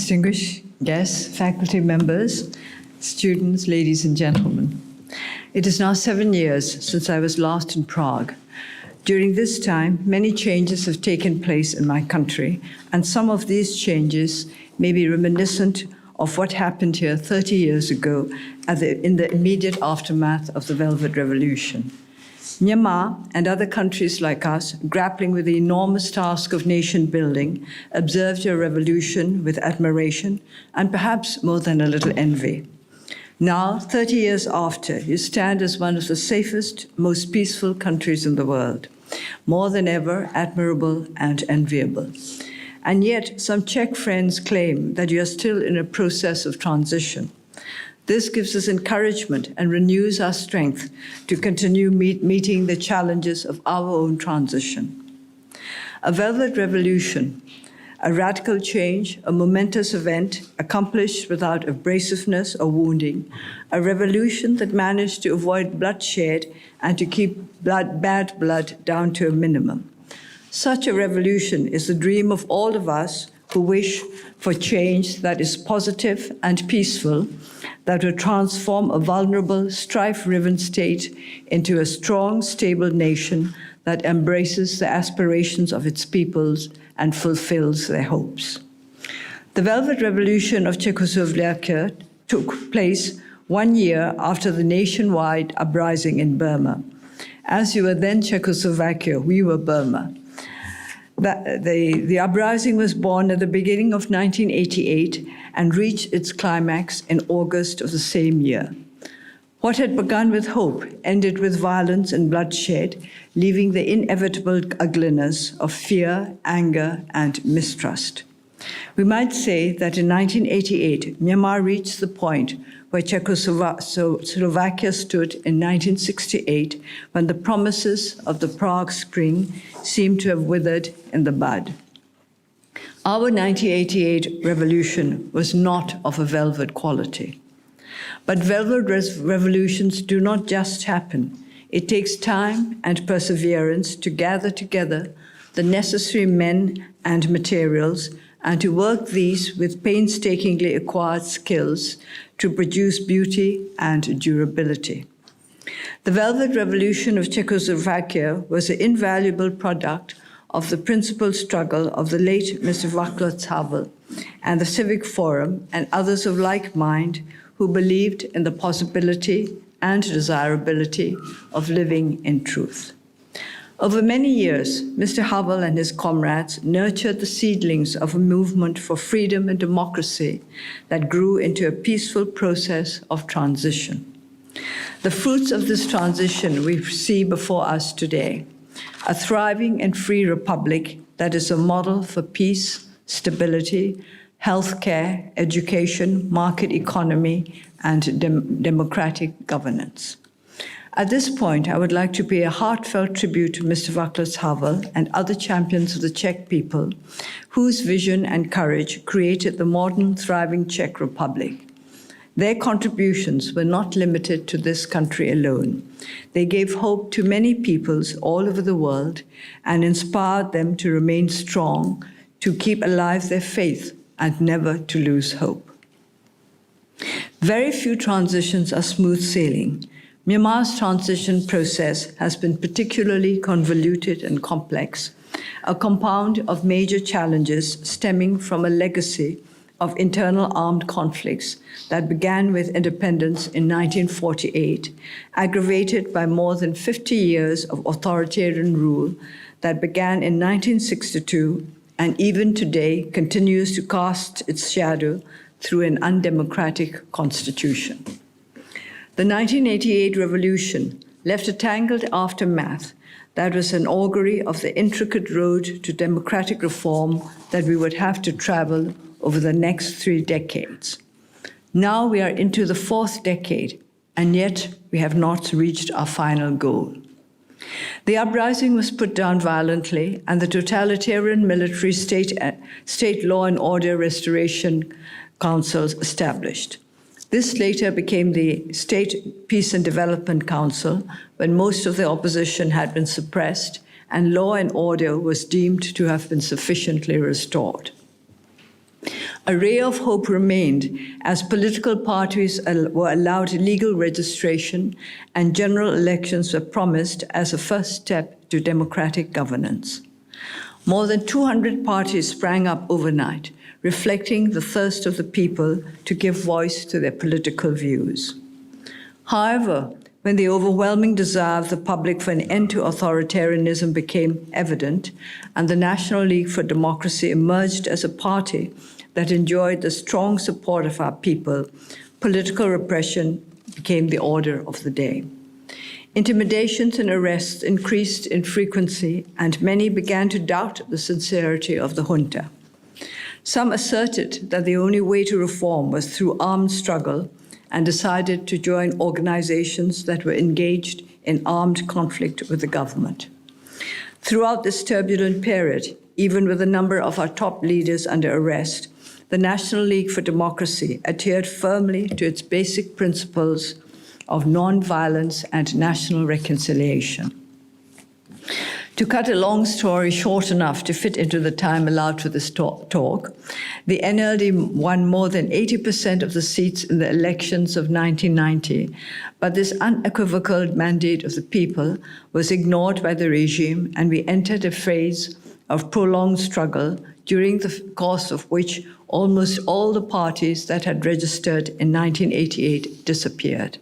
distinguished guests, faculty members, students, ladies and gentlemen. It is now 7 years since I was last in Prague. During this time, many changes have taken place in my country, and some of these changes may be reminiscent of what happened here 30 years ago in the immediate aftermath of the Velvet Revolution. Myanmar and other countries like us, grappling with the enormous task of nation building, observed your revolution with admiration and perhaps more than a little envy. Now, 30 years after, you stand as one of the safest, most peaceful countries in the world, more than ever admirable and enviable. And yet, some Czech friends claim that you are still in a process of transition. This gives us encouragement and renews our strength to continue meeting the challenges of our own transition. A Velvet Revolution, a radical change, a momentous event accomplished without abrasiveness or wounding, a revolution that managed to avoid bloodshed and to keep bad blood down to a minimum. Such a revolution is the dream of all of us who wish for change that is positive and peaceful, that will transform a vulnerable, strife-riven state into a strong, stable nation that embraces the aspirations of its peoples and fulfills their hopes. The Velvet Revolution of Czechoslovakia took place 1 year after the nationwide uprising in Burma. As you were then Czechoslovakia, we were Burma. The uprising was born at the beginning of 1988 and reached its climax in August of the same year. What had begun with hope ended with violence and bloodshed, leaving the inevitable ugliness of fear, anger, and mistrust. We might say that in 1988, Myanmar reached the point where Czechoslovakia stood in 1968, when the promises of the Prague Spring seemed to have withered in the bud. Our 1988 revolution was not of a velvet quality. But velvet revolutions do not just happen. It takes time and perseverance to gather together the necessary men and materials and to work these with painstakingly acquired skills to produce beauty and durability. The Velvet Revolution of Czechoslovakia was an invaluable product of the principal struggle of the late Mr. Václav Havel and the Civic Forum and others of like mind who believed in the possibility and desirability of living in truth. Over many years, Mr. Havel and his comrades nurtured the seedlings of a movement for freedom and democracy that grew into a peaceful process of transition. The fruits of this transition we see before us today: a thriving and free republic that is a model for peace, stability, healthcare, education, market economy, and democratic governance. At this point, I would like to pay a heartfelt tribute to Mr. Václav Havel and other champions of the Czech people, whose vision and courage created the modern, thriving Czech Republic. Their contributions were not limited to this country alone. They gave hope to many peoples all over the world and inspired them to remain strong, to keep alive their faith, and never to lose hope. Very few transitions are smooth sailing. Myanmar's transition process has been particularly convoluted and complex, a compound of major challenges stemming from a legacy of internal armed conflicts that began with independence in 1948, aggravated by more than 50 years of authoritarian rule that began in 1962 and even today continues to cast its shadow through an undemocratic constitution. The 1988 revolution left a tangled aftermath that was an augury of the intricate road to democratic reform that we would have to travel over the next 3 decades. Now we are into the 4th decade, and yet we have not reached our final goal. The uprising was put down violently, and the totalitarian military state law and order restoration councils established. This later became the State Peace and Development Council, when most of the opposition had been suppressed and law and order was deemed to have been sufficiently restored. A ray of hope remained as political parties were allowed legal registration and general elections were promised as a first step to democratic governance. More than 200 parties sprang up overnight, reflecting the thirst of the people to give voice to their political views. However, when the overwhelming desire of the public for an end to authoritarianism became evident, and the National League for Democracy emerged as a party that enjoyed the strong support of our people, political repression became the order of the day. Intimidations and arrests increased in frequency, and many began to doubt the sincerity of the junta. Some asserted that the only way to reform was through armed struggle and decided to join organizations that were engaged in armed conflict with the government. Throughout this turbulent period, even with a number of our top leaders under arrest, the National League for Democracy adhered firmly to its basic principles of non-violence and national reconciliation. To cut a long story short enough to fit into the time allowed for this talk, the NLD won more than 80% of the seats in the elections of 1990, but this unequivocal mandate of the people was ignored by the regime, and we entered a phase of prolonged struggle, during the course of which almost all the parties that had registered in 1988 disappeared.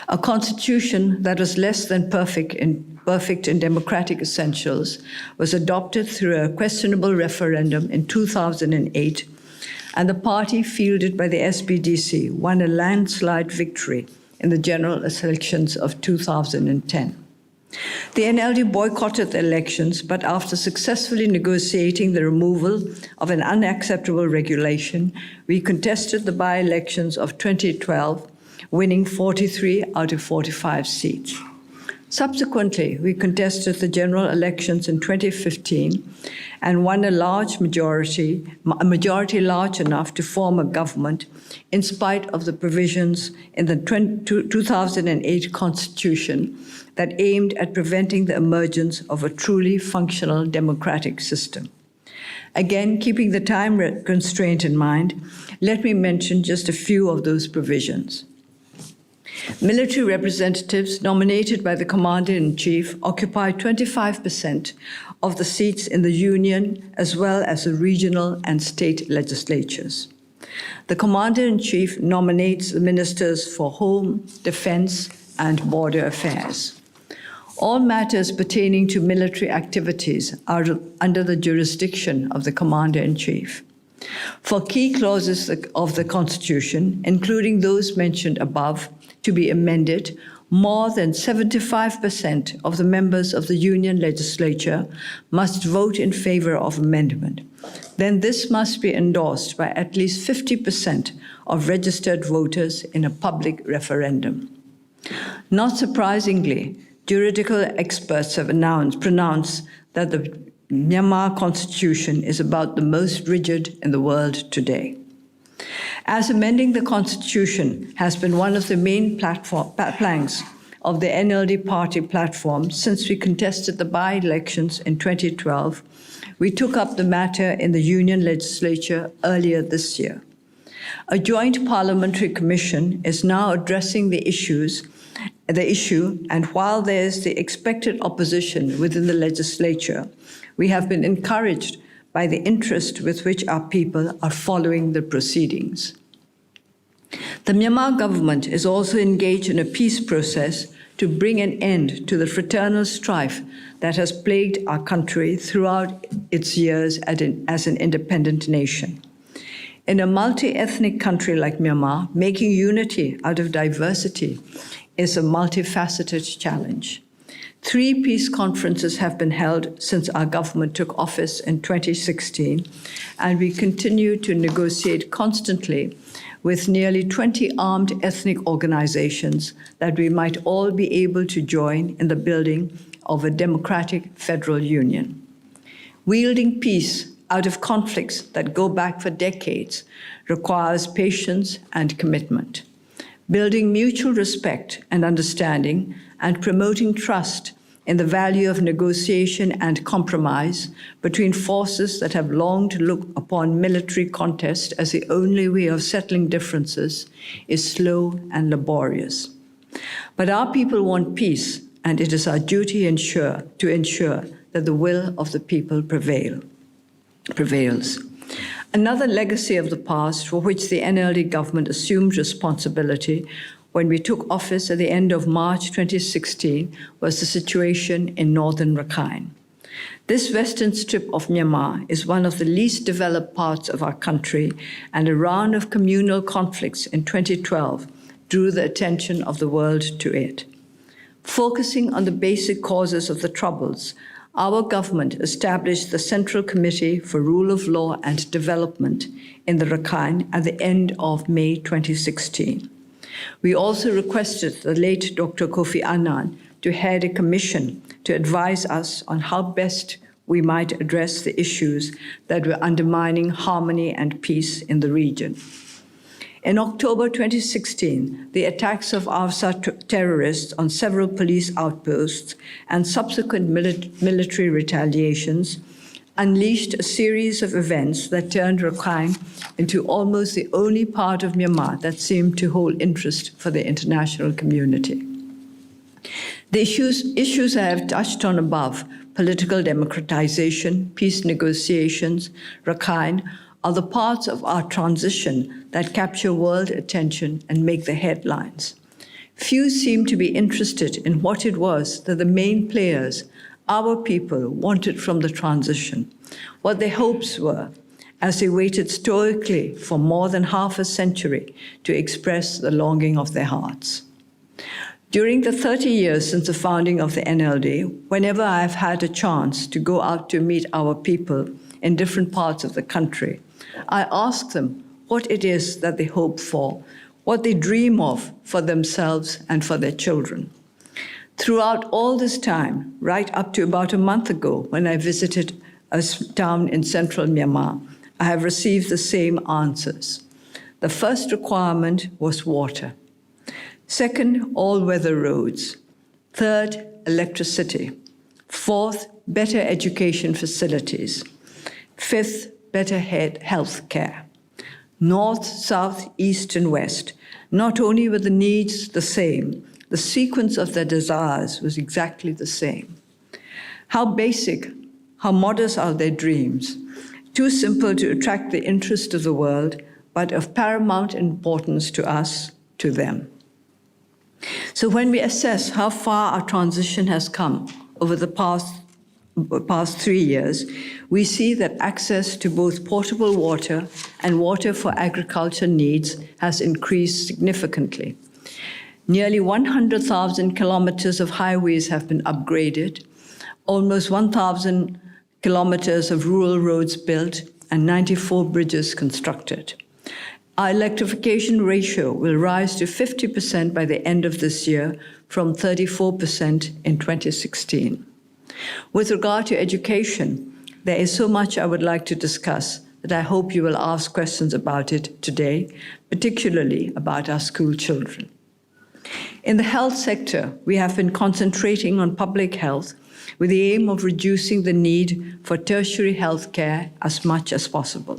A constitution that was less than perfect in democratic essentials was adopted through a questionable referendum in 2008, and the party fielded by the SBDC won a landslide victory in the general elections of 2010. The NLD boycotted the elections, but after successfully negotiating the removal of an unacceptable regulation, we contested the by-elections of 2012, winning 43 out of 45 seats. Subsequently, we contested the general elections in 2015 and won a majority large enough to form a government in spite of the provisions in the 2008 Constitution that aimed at preventing the emergence of a truly functional democratic system. Again, keeping the time constraint in mind, let me mention just a few of those provisions. Military representatives nominated by the Commander-in-Chief occupy 25% of the seats in the Union, as well as the regional and state legislatures. The Commander-in-Chief nominates the Ministers for Home, Defense, and Border Affairs. All matters pertaining to military activities are under the jurisdiction of the Commander-in-Chief. For key clauses of the Constitution, including those mentioned above, to be amended, more than 75% of the members of the Union legislature must vote in favor of amendment. Then this must be endorsed by at least 50% of registered voters in a public referendum. Not surprisingly, juridical experts have pronounced that the Myanmar Constitution is about the most rigid in the world today. As amending the Constitution has been one of the main planks of the NLD party platform since we contested the by-elections in 2012, we took up the matter in the Union legislature earlier this year. A joint parliamentary commission is now addressing the issue, and while there is the expected opposition within the legislature, we have been encouraged by the interest with which our people are following the proceedings. The Myanmar government is also engaged in a peace process to bring an end to the fraternal strife that has plagued our country throughout its years as an independent nation. In a multi-ethnic country like Myanmar, making unity out of diversity is a multifaceted challenge. 3 peace conferences have been held since our government took office in 2016, and we continue to negotiate constantly with nearly 20 armed ethnic organizations that we might all be able to join in the building of a democratic federal union. Wielding peace out of conflicts that go back for decades requires patience and commitment. Building mutual respect and understanding and promoting trust in the value of negotiation and compromise between forces that have long to look upon military contest as the only way of settling differences is slow and laborious. But our people want peace, and it is our duty to ensure that the will of the people prevails. Another legacy of the past for which the NLD government assumed responsibility when we took office at the end of March 2016 was the situation in northern Rakhine. This western strip of Myanmar is one of the least developed parts of our country, and a round of communal conflicts in 2012 drew the attention of the world to it. Focusing on the basic causes of the troubles, our government established the Central Committee for Rule of Law and Development in the Rakhine at the end of May 2016. We also requested the late Dr. Kofi Annan to head a commission to advise us on how best we might address the issues that were undermining harmony and peace in the region. In October 2016, the attacks of AFSA terrorists on several police outposts and subsequent military retaliations unleashed a series of events that turned Rakhine into almost the only part of Myanmar that seemed to hold interest for the international community. The issues I have touched on above, political democratization, peace negotiations, Rakhine, are the parts of our transition that capture world attention and make the headlines. Few seem to be interested in what it was that the main players, our people, wanted from the transition, what their hopes were, as they waited stoically for more than half a century to express the longing of their hearts. During the 30 years since the founding of the NLD, whenever I have had a chance to go out to meet our people in different parts of the country, I ask them what it is that they hope for, what they dream of for themselves and for their children. Throughout all this time, right up to about a month ago when I visited a town in central Myanmar, I have received the same answers. The first requirement was water. Second, all-weather roads. Third, electricity. Fourth, better education facilities. Fifth, better health care. North, south, east, and west, not only were the needs the same, the sequence of their desires was exactly the same. How basic, how modest are their dreams, too simple to attract the interest of the world, but of paramount importance to us, to them. So when we assess how far our transition has come over the past 3 years, we see that access to both potable water and water for agriculture needs has increased significantly. Nearly 100,000 kilometers of highways have been upgraded, almost 1,000 kilometers of rural roads built, and 94 bridges constructed. Our electrification ratio will rise to 50% by the end of this year from 34% in 2016. With regard to education, there is so much I would like to discuss that I hope you will ask questions about it today, particularly about our school children. In the health sector, we have been concentrating on public health with the aim of reducing the need for tertiary health care as much as possible.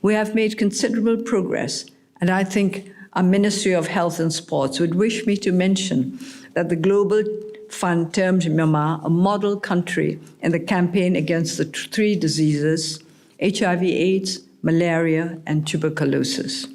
We have made considerable progress, and I think our Ministry of Health and Sports would wish me to mention that the Global Fund termed Myanmar a model country in the campaign against the 3 diseases, HIV/AIDS, malaria, and tuberculosis.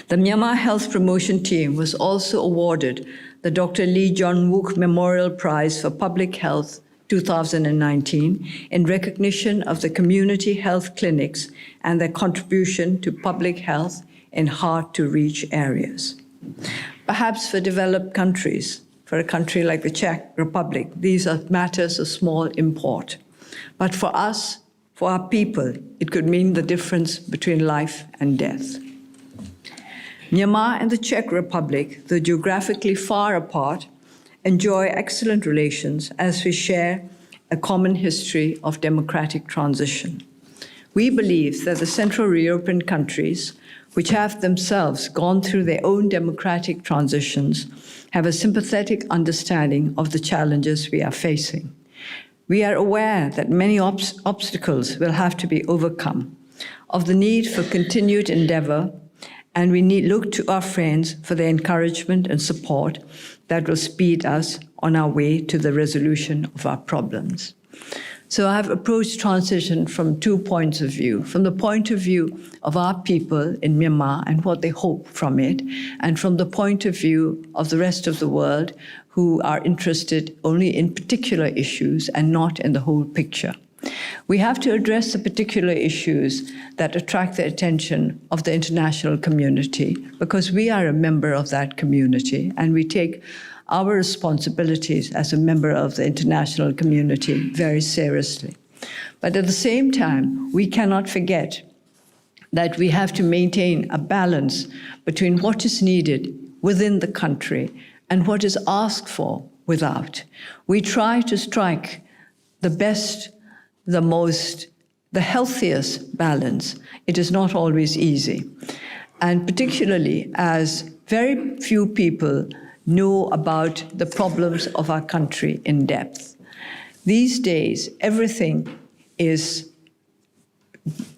The Myanmar Health Promotion Team was also awarded the Dr. Lee Jong-wook Memorial Prize for Public Health 2019 in recognition of the community health clinics and their contribution to public health in hard-to-reach areas. Perhaps for developed countries, for a country like the Czech Republic, these are matters of small import. But for us, for our people, it could mean the difference between life and death. Myanmar and the Czech Republic, though geographically far apart, enjoy excellent relations as we share a common history of democratic transition. We believe that the Central European countries, which have themselves gone through their own democratic transitions, have a sympathetic understanding of the challenges we are facing. We are aware that many obstacles will have to be overcome, of the need for continued endeavor, and we look to our friends for their encouragement and support that will speed us on our way to the resolution of our problems. So I've approached transition from 2 points of view, from the point of view of our people in Myanmar and what they hope from it, and from the point of view of the rest of the world who are interested only in particular issues and not in the whole picture. We have to address the particular issues that attract the attention of the international community because we are a member of that community and we take our responsibilities as a member of the international community very seriously. But at the same time, we cannot forget that we have to maintain a balance between what is needed within the country and what is asked for without. We try to strike the best, the healthiest balance. It is not always easy. And particularly as very few people know about the problems of our country in depth. These days, everything is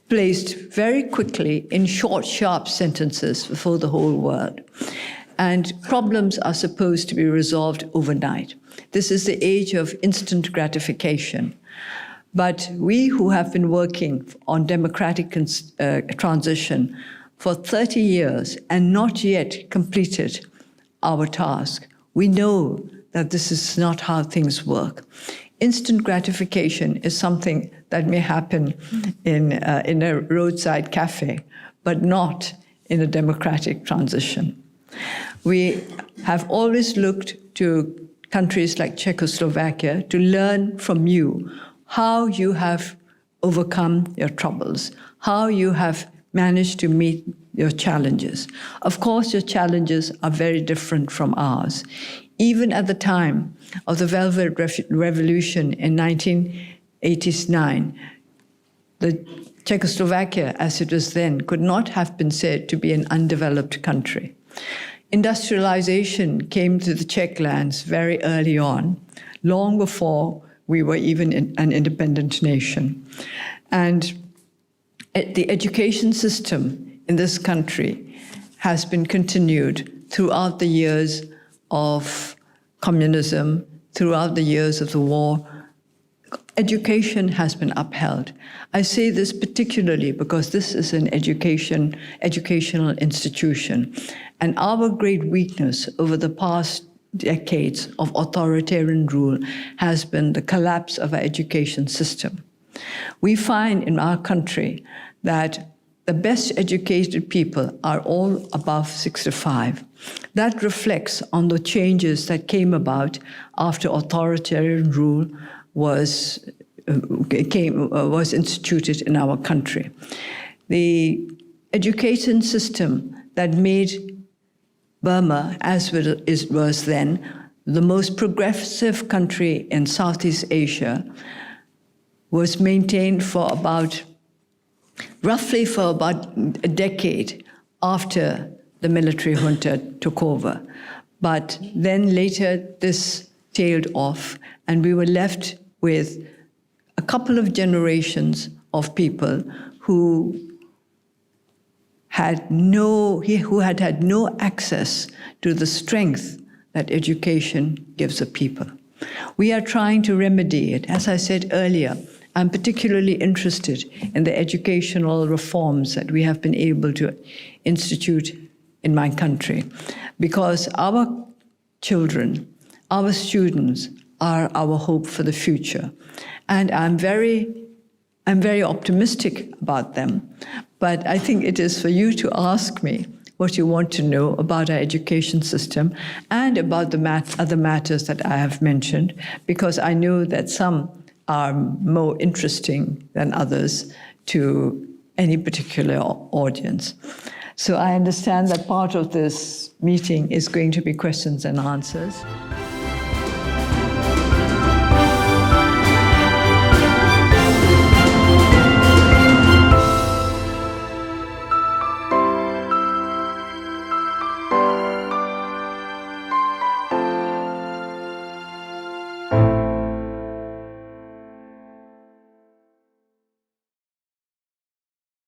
placed very quickly in short, sharp sentences before the whole world. And problems are supposed to be resolved overnight. This is the age of instant gratification. But we who have been working on democratic transition for 30 years and not yet completed our task, we know that this is not how things work. Instant gratification is something that may happen in a roadside cafe, but not in a democratic transition. We have always looked to countries like Czechoslovakia to learn from you how you have overcome your troubles, how you have managed to meet your challenges. Of course, your challenges are very different from ours. Even at the time of the Velvet Revolution in 1989, the Czechoslovakia, as it was then, could not have been said to be an undeveloped country. Industrialization came to the Czech lands very early on, long before we were even an independent nation. And the education system in this country has been continued throughout the years of communism, throughout the years of the war. Education has been upheld. I say this particularly because this is an educational institution. And our great weakness over the past decades of authoritarian rule has been the collapse of our education system. We find in our country that the best educated people are all above 65. That reflects on the changes that came about after authoritarian rule was instituted in our country. The education system that made Burma, as it was then, the most progressive country in Southeast Asia, was maintained for roughly for about a decade after the military junta took over. But then later this tailed off, and we were left with a couple of generations of people who had no access to the strength that education gives a people. We are trying to remedy it. As I said earlier, I'm particularly interested in the educational reforms that we have been able to institute in my country, because our children, our students, are our hope for the future. And I'm very optimistic about them, but I think it is for you to ask me what you want to know about our education system and about the other matters that I have mentioned, because I know that some are more interesting than others to any particular audience. So I understand that part of this meeting is going to be questions and answers.